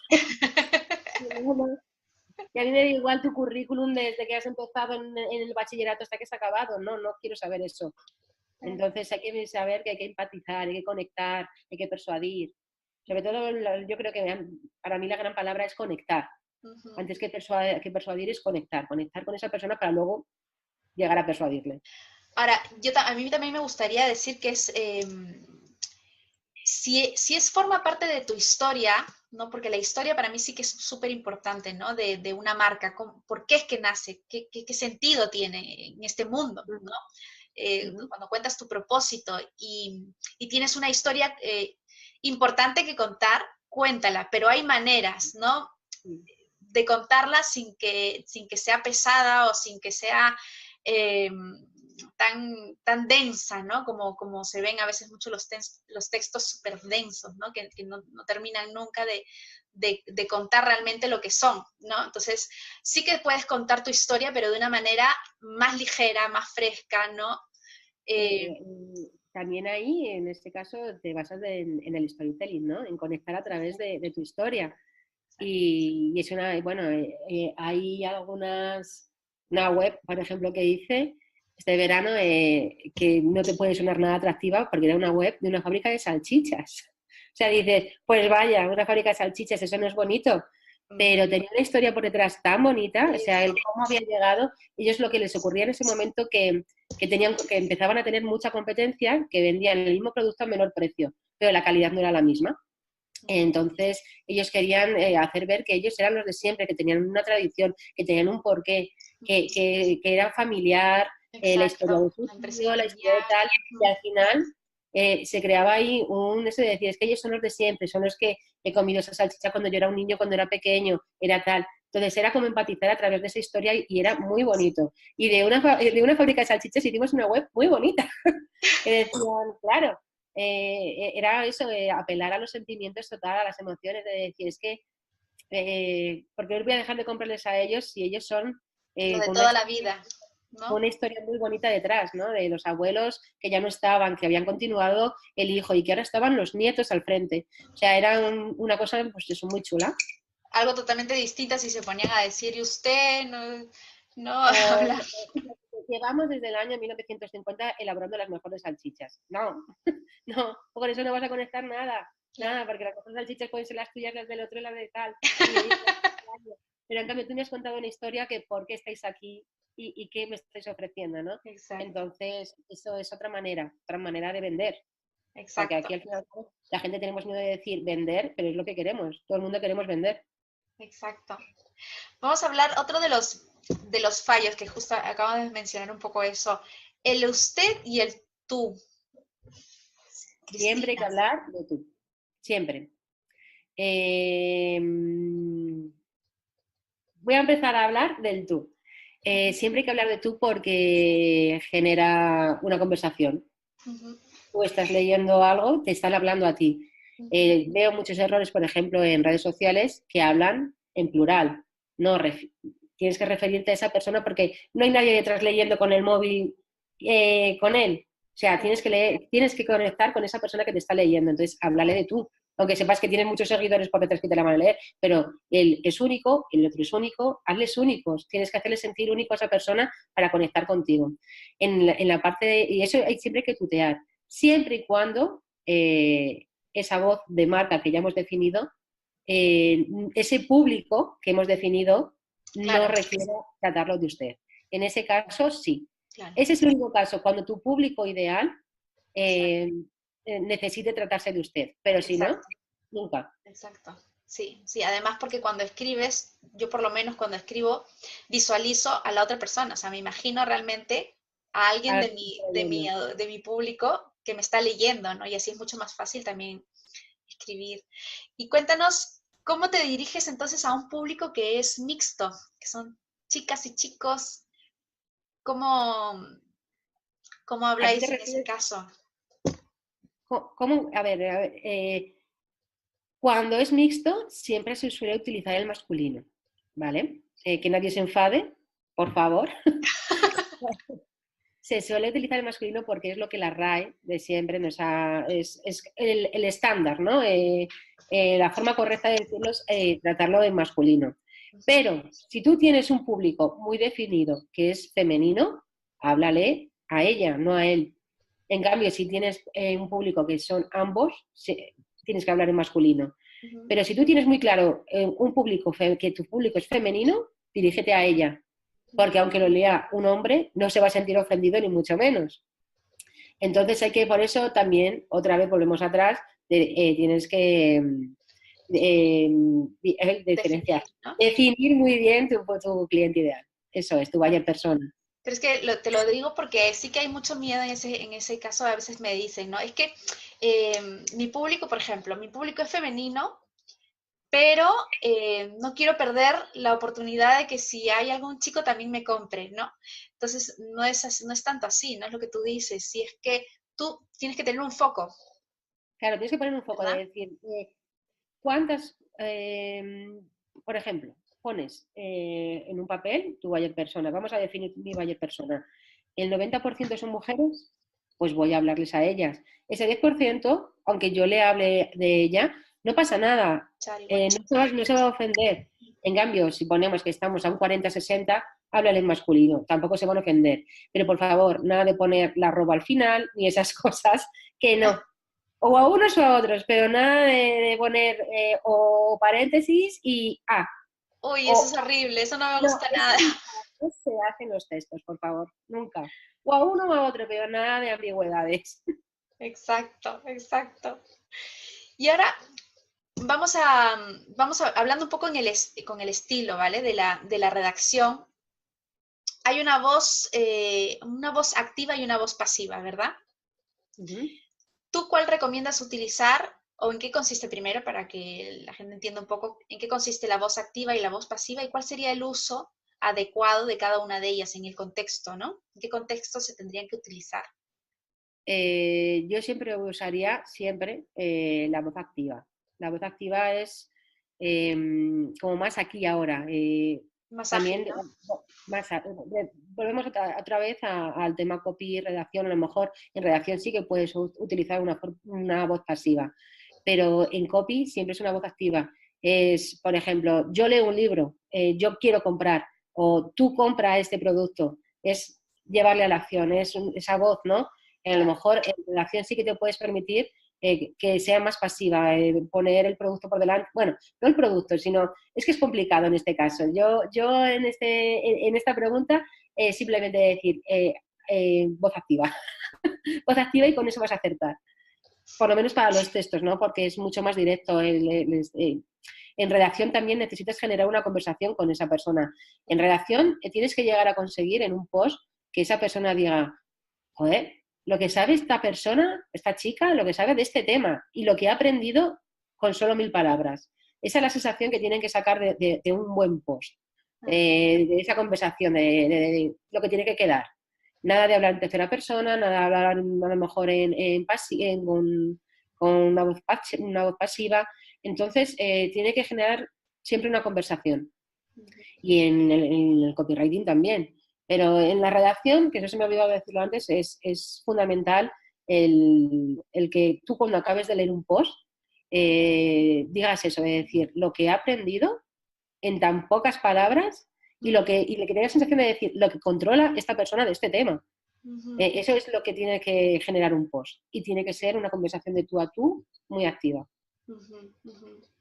Y a mí me da igual tu currículum desde que has empezado en el bachillerato hasta que has acabado. No quiero saber eso. Entonces hay que saber que hay que empatizar, hay que conectar, hay que persuadir. Sobre todo, yo creo que para mí la gran palabra es conectar. Uh-huh. Antes que persuadir es conectar con esa persona para luego llegar a persuadirle. Ahora, a mí también me gustaría decir que es, si es forma parte de tu historia, ¿no? Porque la historia para mí sí que es súper importante, ¿no? De una marca, ¿por qué es que nace? ¿Qué sentido tiene en este mundo, ¿no? cuando cuentas tu propósito y tienes una historia importante que contar, cuéntala, pero hay maneras, ¿no? De contarla sin que sea pesada o sin que sea tan densa, ¿no? Como se ven a veces mucho los textos súper densos, ¿no? Que no terminan nunca de contar realmente lo que son, ¿no? Entonces, sí que puedes contar tu historia, pero de una manera más ligera, más fresca, ¿no? También ahí, en este caso, te basas en el storytelling, ¿no? En conectar a través de tu historia. Y es bueno, hay una web, por ejemplo, que hice este verano que no te puede sonar nada atractiva porque era una web de una fábrica de salchichas. O sea, dices, pues vaya, una fábrica de salchichas, eso no es bonito, pero tenía una historia por detrás tan bonita, o sea, el cómo habían llegado, ellos lo que les ocurría en ese momento que empezaban a tener mucha competencia, que vendían el mismo producto a menor precio, pero la calidad no era la misma. Entonces, ellos querían hacer ver que ellos eran los de siempre, que tenían una tradición, que tenían un porqué, que era familiar, la historia de su tío, la historia de tal, y al final se creaba ahí eso de decir, es que ellos son los de siempre, son los que he comido esa salchicha cuando yo era un niño, cuando era pequeño, era tal. Entonces era como empatizar a través de esa historia y era muy bonito. Y de una fábrica de salchichas hicimos una web muy bonita, que decían, claro, era eso, apelar a los sentimientos total, a las emociones, de decir, es que, ¿por qué voy a dejar de comprarles a ellos si ellos son lo de toda la vida, ¿no? Una historia muy bonita detrás, ¿no? De los abuelos que ya no estaban, que habían continuado el hijo y que ahora estaban los nietos al frente. O sea, era una cosa, pues eso, muy chula. Algo totalmente distinto si se ponían a decir, y usted no hablar. Llevamos desde el año 1950 elaborando las mejores salchichas. No, no, por eso no vas a conectar nada, porque las mejores salchichas pueden ser las tuyas, las del otro y las de tal. Pero en cambio tú me has contado una historia que por qué estáis aquí y qué me estáis ofreciendo, ¿no? Exacto. Entonces, eso es otra manera de vender. Exacto. Porque aquí al final la gente tenemos miedo de decir vender, pero es lo que queremos. Todo el mundo queremos vender. Exacto. Vamos a hablar otro de los fallos, que justo acabo de mencionar un poco eso. El usted y el tú. Cristina. Siempre hay que hablar de tú. Siempre. Voy a empezar a hablar del tú. Siempre hay que hablar de tú porque genera una conversación. Tú estás leyendo algo, te están hablando a ti. Veo muchos errores, por ejemplo, en redes sociales que hablan en plural. No, tienes que referirte a esa persona porque no hay nadie detrás leyendo con el móvil con él. O sea, tienes que conectar con esa persona que te está leyendo. Entonces, háblale de tú. Aunque sepas que tienes muchos seguidores por detrás que te la van a leer, pero él es único, el otro es único, hazles únicos. Tienes que hacerles sentir único a esa persona para conectar contigo. En la parte y eso hay siempre que tutear. Siempre y cuando esa voz de marca que ya hemos definido, ese público que hemos definido, claro, no requiere tratarlo de usted. En ese caso, sí. Claro. Ese es el único caso, cuando tu público ideal necesite tratarse de usted, pero si no, nunca. Exacto. Sí, sí, además porque cuando escribes, yo por lo menos cuando escribo, visualizo a la otra persona, o sea, me imagino realmente a alguien de mi público que me está leyendo, ¿no? Y así es mucho más fácil también escribir. Y cuéntanos, ¿cómo te diriges entonces a un público que es mixto, que son chicas y chicos? ¿Cómo habláis en ese caso? ¿Cómo? A ver, cuando es mixto, siempre se suele utilizar el masculino, ¿vale? Que nadie se enfade, por favor. Se suele utilizar el masculino porque es lo que la RAE de siempre es el estándar, ¿no? La forma correcta de decirlo es tratarlo en masculino. Pero si tú tienes un público muy definido que es femenino, háblale a ella, no a él. En cambio, si tienes un público que son ambos, tienes que hablar en masculino. Pero si tú tienes muy claro que tu público es femenino, dirígete a ella. Porque aunque lo lea un hombre, no se va a sentir ofendido ni mucho menos. Entonces por eso también, otra vez volvemos atrás, tienes que diferenciar, ¿no? Definir muy bien tu cliente ideal. Eso es, tu buyer persona. Pero es que te lo digo porque sí que hay mucho miedo en ese caso, a veces me dicen, ¿no? Es que mi público, por ejemplo, mi público es femenino, pero no quiero perder la oportunidad de que si hay algún chico también me compre, ¿no? Entonces, no es tanto así, no es lo que tú dices, si es que tú tienes que tener un foco, Claro, tienes que poner un foco de ¿verdad? decir, ¿cuántas, por ejemplo, pones en un papel tu buyer persona? Vamos a definir mi buyer persona. El 90% son mujeres, pues voy a hablarles a ellas. Ese 10%, aunque yo le hable de ella, no pasa nada, Char, igual. no se va a ofender. En cambio, si ponemos que estamos a un 40-60, háblale en masculino, tampoco se van a ofender. Pero por favor, nada de poner la arroba al final, ni esas cosas, que no. O a unos o a otros, pero nada de poner o paréntesis y A. Uy, eso es O horrible, eso no me no, gusta eso nada. no se hace en los textos, por favor, nunca. O a uno o a otro, pero nada de ambigüedades. Exacto, exacto. Y ahora hablando un poco con el estilo, ¿vale? De la redacción. Hay una voz activa y una voz pasiva, ¿verdad? Uh-huh. ¿Tú cuál recomiendas utilizar o en qué consiste primero para que la gente entienda un poco en qué consiste la voz activa y la voz pasiva y cuál sería el uso adecuado de cada una de ellas en el contexto, ¿no? ¿En qué contexto se tendrían que utilizar? Yo siempre usaría la voz activa. La voz activa es eh, como más aquí y ahora. Más ágil, También ¿no? más volvemos otra vez al tema copy y redacción. A lo mejor en redacción sí que puedes utilizar una voz pasiva, pero en copy siempre es una voz activa. Es, por ejemplo, yo leo un libro, yo quiero comprar, o tú compra este producto. Es llevarle a la acción, es esa voz, ¿no? A lo Claro. mejor en redacción sí que te puedes permitir que sea más pasiva, poner el producto por delante. Bueno, no el producto, sino es que es complicado en este caso. Yo en esta pregunta simplemente decir voz activa. Voz activa y con eso vas a acertar. Por lo menos para los textos, ¿no? Porque es mucho más directo. En redacción también necesitas generar una conversación con esa persona. En redacción tienes que llegar a conseguir en un post que esa persona diga, joder, lo que sabe esta persona, esta chica, lo que sabe de este tema y lo que ha aprendido con solo 1000 palabras. Esa es la sensación que tienen que sacar de un buen post, de esa conversación, de lo que tiene que quedar. Nada de hablar en tercera persona, nada de hablar a lo mejor con una voz pasiva. Entonces, tiene que generar siempre una conversación. Y en el copywriting también. Pero en la redacción, que eso se me ha olvidado decirlo antes, es fundamental el que tú cuando acabes de leer un post digas eso, de decir lo que he aprendido en tan pocas palabras y le que tenga la sensación de decir lo que controla esta persona de este tema. Eso es lo que tiene que generar un post y tiene que ser una conversación de tú a tú muy activa.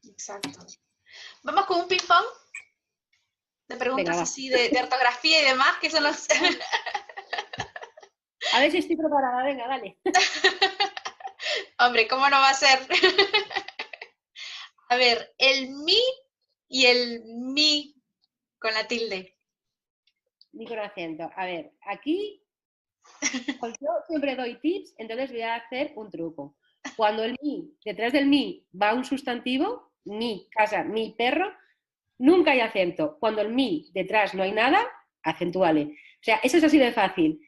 Exacto. Vamos con un ping-pong de Venga, preguntas va. así de ortografía y demás, que son los... A ver si estoy preparada, venga, dale. Hombre, ¿cómo no va a ser? A ver, el mi y el mi con la tilde. Ni con acento. A ver, aquí pues yo siempre doy tips, entonces voy a hacer un truco. Cuando el mi, detrás del mi va un sustantivo, mi casa, mi perro, nunca hay acento. Cuando el mi detrás no hay nada, acentúale. O sea, eso es así de fácil.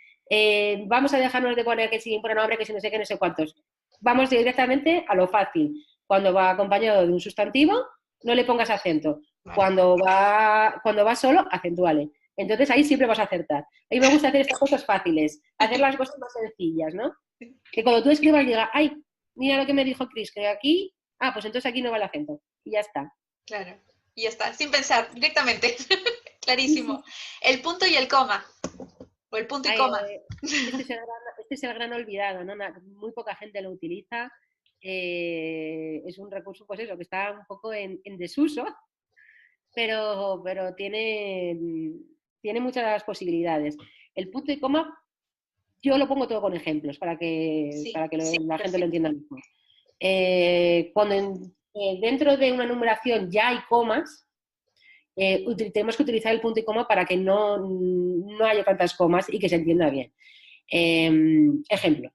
Vamos a dejarnos de poner que si un pronombre, que si no sé qué, no sé cuántos. Vamos directamente a lo fácil. Cuando va acompañado de un sustantivo, no le pongas acento. Vale. Cuando va solo, acentúale. Entonces ahí siempre vas a acertar. A mí me gusta hacer estas cosas fáciles, hacer las cosas más sencillas, ¿no? Que cuando tú escribas diga, ay, mira lo que me dijo Chris, que aquí, pues entonces aquí no va el acento. Y ya está. Claro. Y ya está, sin pensar, directamente. Sí, sí. Clarísimo. El punto y el coma. O el punto y Ay, coma. este es el gran olvidado, ¿no? Muy poca gente lo utiliza. Es un recurso, pues eso, que está un poco en desuso, pero tiene muchas posibilidades. El punto y coma, yo lo pongo todo con ejemplos para que, Sí, para que sí, la gente lo perfecto. entienda mejor. Cuando dentro de una numeración ya hay comas, tenemos que utilizar el punto y coma para que no haya tantas comas y que se entienda bien. Ejemplo.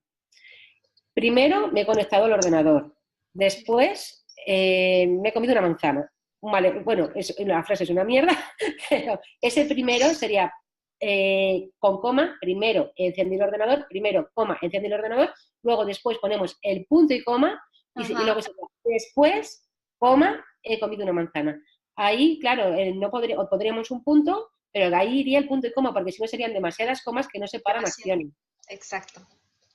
Primero me he conectado al ordenador. Después me he comido una manzana. Vale, bueno, la frase es una mierda, pero ese primero sería con coma, primero encendí el ordenador, primero coma, encendí el ordenador, luego después ponemos el punto y coma, y luego después, coma, he comido una manzana. Ahí, claro, no podríamos un punto, pero de ahí iría el punto y coma, porque si no serían demasiadas comas que no separan acciones. Exacto.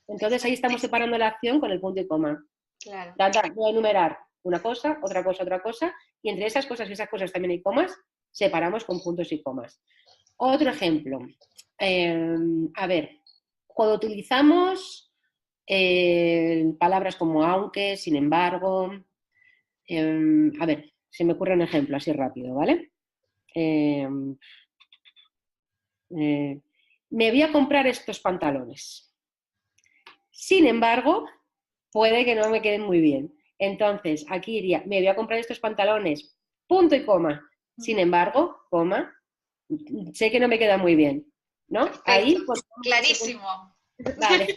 Entonces ahí estamos separando la acción con el punto y coma. Claro. Voy a enumerar una cosa, otra cosa, otra cosa, y entre esas cosas y esas cosas también hay comas, separamos con puntos y comas. Otro ejemplo. A ver, cuando utilizamos palabras como aunque, sin embargo, a ver, se me ocurre un ejemplo así rápido, ¿vale? Me voy a comprar estos pantalones. Sin embargo, puede que no me queden muy bien. Entonces, aquí iría, me voy a comprar estos pantalones, punto y coma. Sin embargo, coma, sé que no me queda muy bien, ¿no? Perfecto. Ahí, clarísimo. Vale.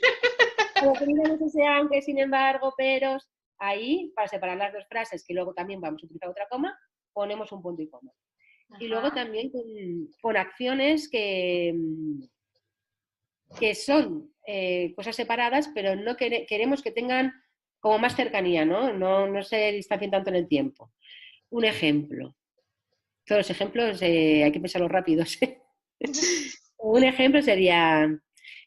Cuando tenemos ese aunque, sin embargo, pero, ahí, para separar las dos frases, que luego también vamos a utilizar otra coma, ponemos un punto y coma. Ajá. Y luego también con acciones que son cosas separadas, pero no queremos que tengan como más cercanía, ¿no? No se distancien tanto en el tiempo. Un ejemplo. Todos los ejemplos hay que pensarlos rápidos. Un ejemplo sería,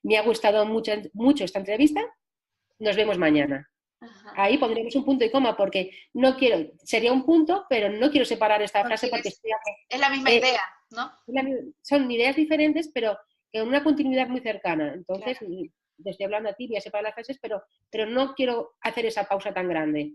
me ha gustado mucho esta entrevista, nos vemos mañana. Ajá. Ahí pondremos un punto y coma porque no quiero, sería un punto, pero no quiero separar esta frase porque es la misma idea, ¿no? Son ideas diferentes, pero en una continuidad muy cercana. Entonces, claro, te estoy hablando a ti, voy a separar las frases, pero no quiero hacer esa pausa tan grande.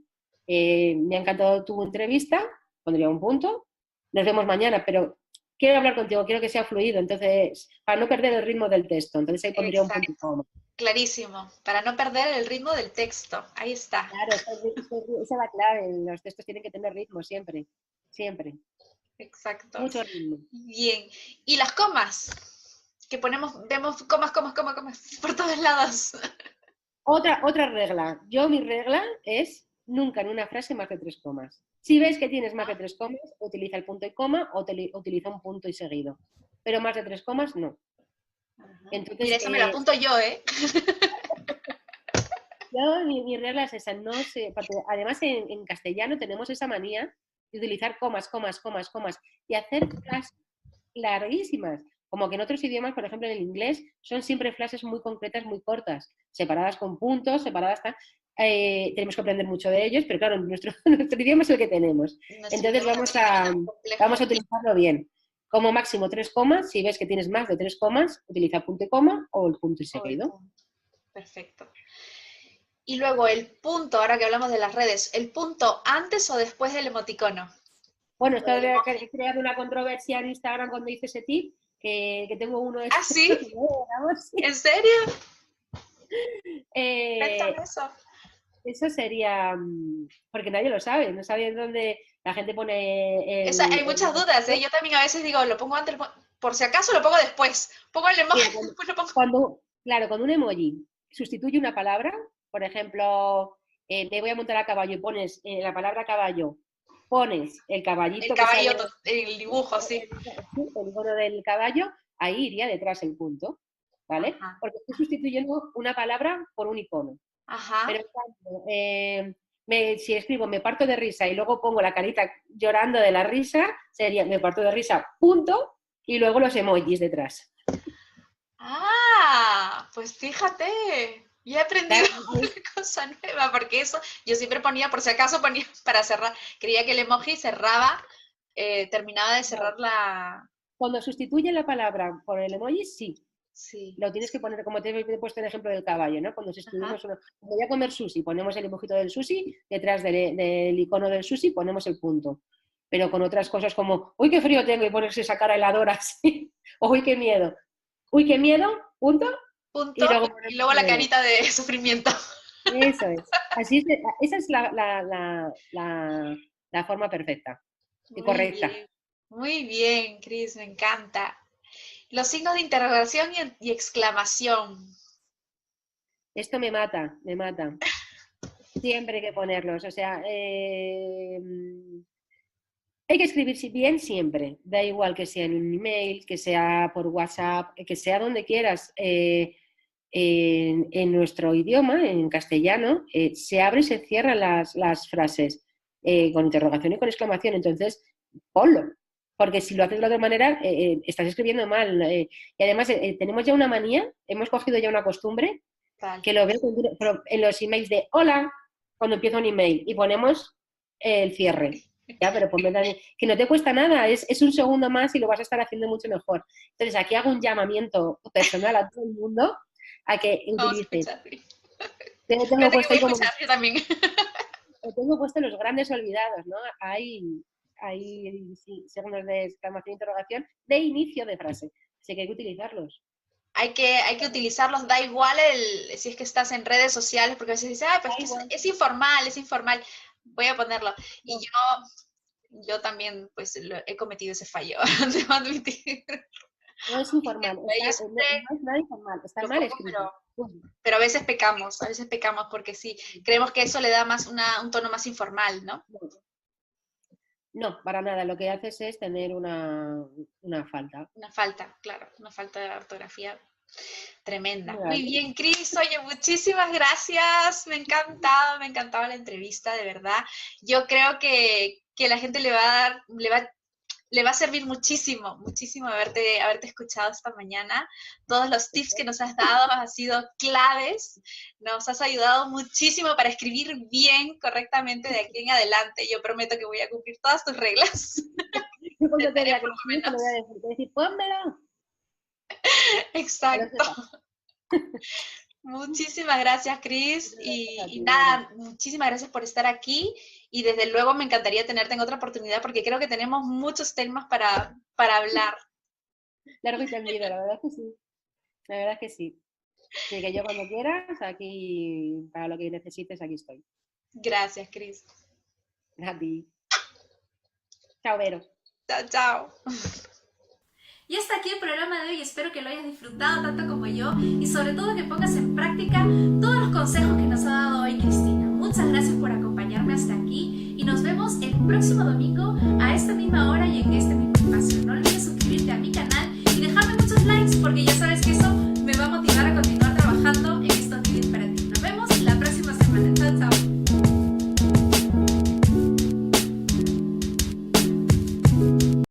Me ha encantado tu entrevista, pondría un punto. Nos vemos mañana, pero quiero hablar contigo, quiero que sea fluido, entonces, para no perder el ritmo del texto. Entonces ahí pondría un punto y coma. Clarísimo, para no perder el ritmo del texto. Ahí está. Claro, esa es la clave. Los textos tienen que tener ritmo siempre, siempre. Exacto. Mucho ritmo. Bien. ¿Y las comas? Que vemos comas por todos lados. Otra regla. Mi regla es nunca en una frase más de 3 comas. Si ves que tienes más de 3 comas, utiliza el punto y coma o utiliza un punto y seguido. Pero más de 3 comas, no. Entonces, mira, esa me la apunto yo, ¿eh? Mi regla es esa. No sé, porque además en castellano tenemos esa manía de utilizar comas y hacer frases larguísimas. Como que en otros idiomas, por ejemplo en el inglés, son siempre frases muy concretas, muy cortas, separadas con puntos, separadas tenemos que aprender mucho de ellos, pero claro, nuestro idioma es el que tenemos. Entonces vamos a utilizarlo bien. Como máximo 3 comas, si ves que tienes más de 3 comas, utiliza punto y coma o el punto y seguido. Perfecto. Y luego el punto, ahora que hablamos de las redes, ¿el punto antes o después del emoticono? Bueno, esto he creado una controversia en Instagram cuando hice ese tip, que tengo uno de ¿Ah, sí? ¿En serio? Cuéntame eso. Eso sería, porque nadie lo sabe, no saben dónde la gente pone... hay muchas dudas, ¿eh? Yo también a veces digo, lo pongo antes, por si acaso lo pongo después. Pongo el emoji, después lo pongo. Cuando un emoji sustituye una palabra, por ejemplo, me voy a montar a caballo y pones la palabra caballo, pones el caballito. El caballo, el dibujo, sí. El icono del caballo, ahí iría detrás el punto, ¿vale? Ajá. Porque estoy sustituyendo una palabra por un icono. Ajá. Pero si escribo me parto de risa y luego pongo la carita llorando de la risa, sería me parto de risa, punto, y luego los emojis detrás. Ah, pues fíjate, ya he aprendido una cosa nueva, porque eso yo siempre ponía, por si acaso ponía para cerrar, creía que el emoji cerraba, terminaba de cerrar la... Cuando sustituye la palabra por el emoji, sí. Sí. Lo tienes que poner, como te he puesto el ejemplo del caballo, ¿no? Cuando sustituimos voy a comer sushi, ponemos el emojito del sushi, detrás del icono del sushi ponemos el punto. Pero con otras cosas como, uy, qué frío tengo, y ponerse esa cara heladora así, o uy, qué miedo, punto. Punto, y luego la carita de sufrimiento. Eso es. Así es, esa es la forma perfecta y correcta. Muy bien, Cris, me encanta. Los signos de interrogación y exclamación. Esto me mata, me mata. Siempre hay que ponerlos. O sea, hay que escribir bien siempre. Da igual que sea en un email, que sea por WhatsApp, que sea donde quieras. En nuestro idioma, en castellano, se abre y se cierran las frases con interrogación y con exclamación. Entonces, ponlo. Porque si lo haces de la otra manera, estás escribiendo mal. Y además, tenemos ya una manía, hemos cogido ya una costumbre Tal. que lo veo en los emails de hola, cuando empieza un email, y ponemos el cierre. Ya, pero ponme también, que no te cuesta nada, es un segundo más y lo vas a estar haciendo mucho mejor. Entonces, aquí hago un llamamiento personal a todo el mundo a que Vamos a utilices. escuchar. Tengo Fíjate que puesto voy a ahí como, escuchar yo también. tengo puesto los grandes olvidados, ¿no? Hay signos de exclamación e interrogación de inicio de frase. Así que hay que utilizarlos. Hay que utilizarlos, da igual si es que estás en redes sociales, porque a veces dices, pues que es informal, es informal. Voy a ponerlo. Y yo también, pues, he cometido ese fallo, debo admitir. No es informal, no es nada informal, está mal escrito. Pero a veces pecamos porque sí, creemos que eso le da más un tono más informal, ¿no? No, para nada, lo que haces es tener una falta. Una falta, claro, una falta de ortografía tremenda. Muy Muy bien, Cris, oye, muchísimas gracias, me ha encantado la entrevista, de verdad. Yo creo que la gente le va a servir muchísimo, muchísimo haberte escuchado esta mañana. Todos los tips que nos has dado han sido claves. Nos has ayudado muchísimo para escribir bien, correctamente de aquí en adelante. Yo prometo que voy a cumplir todas tus reglas. Yo cuando te diga que lo voy a decir, pónmelo. Exacto. Muchísimas gracias, Cris. Y nada, muchísimas gracias por estar aquí. Y desde luego me encantaría tenerte en otra oportunidad porque creo que tenemos muchos temas para hablar. Largo y tendido, la verdad es que sí. La verdad es que sí. Así que yo cuando quieras, aquí, para lo que necesites, aquí estoy. Gracias, Cris. A ti. Chao, Vero. Chao, chao. Y hasta aquí el programa de hoy, espero que lo hayas disfrutado tanto como yo y sobre todo que pongas en práctica todos los consejos que nos ha dado hoy Cristina. Muchas gracias por acompañarme hasta aquí y nos vemos el próximo domingo a esta misma hora y en este mismo espacio. No